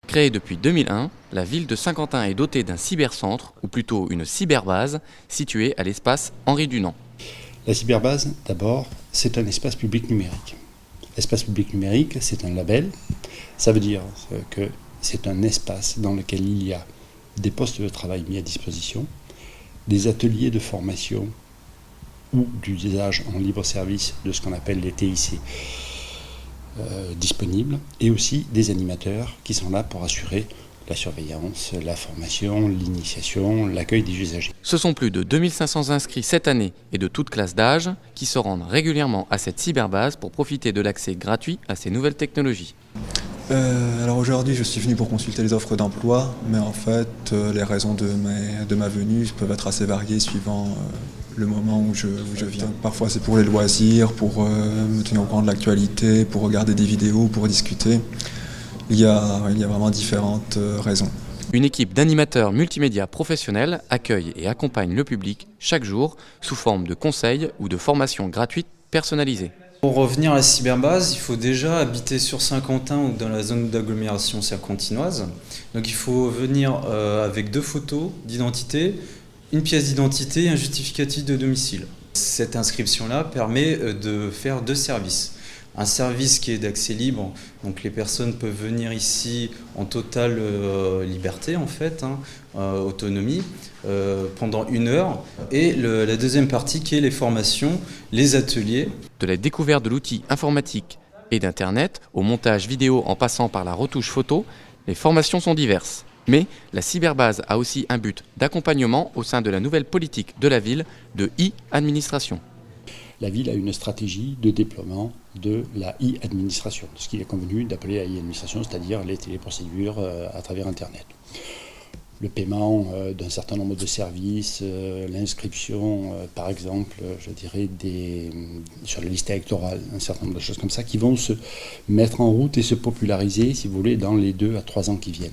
Créée depuis 2001, la ville de Saint-Quentin est dotée d'un cybercentre, ou plutôt une cyberbase, située à l'espace Henri Dunant. La cyberbase, d'abord, c'est un espace public numérique. Espace public numérique, c'est un label. Ça veut dire que c'est un espace dans lequel il y a des postes de travail mis à disposition, des ateliers de formation ou d'usage en libre service de ce qu'on appelle les TIC disponibles, et aussi des animateurs qui sont là pour assurer la surveillance, la formation, l'initiation, l'accueil des usagers. Ce sont plus de 2500 inscrits cette année et de toutes classes d'âge qui se rendent régulièrement à cette cyberbase pour profiter de l'accès gratuit à ces nouvelles technologies. Alors aujourd'hui, je suis venu pour consulter les offres d'emploi, mais en fait, les raisons de ma venue peuvent être assez variées suivant le moment où je viens. Parfois, c'est pour les loisirs, pour me tenir au courant de l'actualité, pour regarder des vidéos, pour discuter. Il y a vraiment différentes raisons. Une équipe d'animateurs multimédia professionnels accueille et accompagne le public chaque jour sous forme de conseils ou de formations gratuites personnalisées. Pour revenir à la cyberbase, il faut déjà habiter sur Saint-Quentin ou dans la zone d'agglomération saint-quentinoise. Donc il faut venir avec 2 photos d'identité, une pièce d'identité et un justificatif de domicile. Cette inscription-là permet de faire 2 services. Un service qui est d'accès libre, donc les personnes peuvent venir ici en totale liberté en fait, autonomie, pendant 1 heure. Et la deuxième partie qui est les formations, les ateliers. De la découverte de l'outil informatique et d'Internet au montage vidéo en passant par la retouche photo, les formations sont diverses. Mais la cyberbase a aussi un but d'accompagnement au sein de la nouvelle politique de la ville de e-administration. La ville a une stratégie de déploiement de la e-administration, ce qu'il est convenu d'appeler la e-administration, c'est-à-dire les téléprocédures à travers Internet. Le paiement d'un certain nombre de services, l'inscription, par exemple, je dirais, sur la liste électorale, un certain nombre de choses comme ça, qui vont se mettre en route et se populariser, si vous voulez, dans les 2 à 3 ans qui viennent.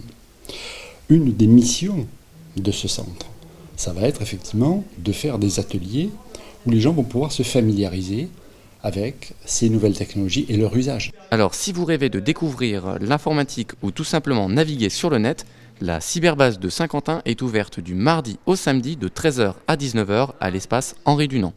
Une des missions de ce centre, ça va être effectivement de faire des ateliers où les gens vont pouvoir se familiariser avec ces nouvelles technologies et leur usage. Alors si vous rêvez de découvrir l'informatique ou tout simplement naviguer sur le net, la cyberbase de Saint-Quentin est ouverte du mardi au samedi de 13h à 19h à l'espace Henri Dunant.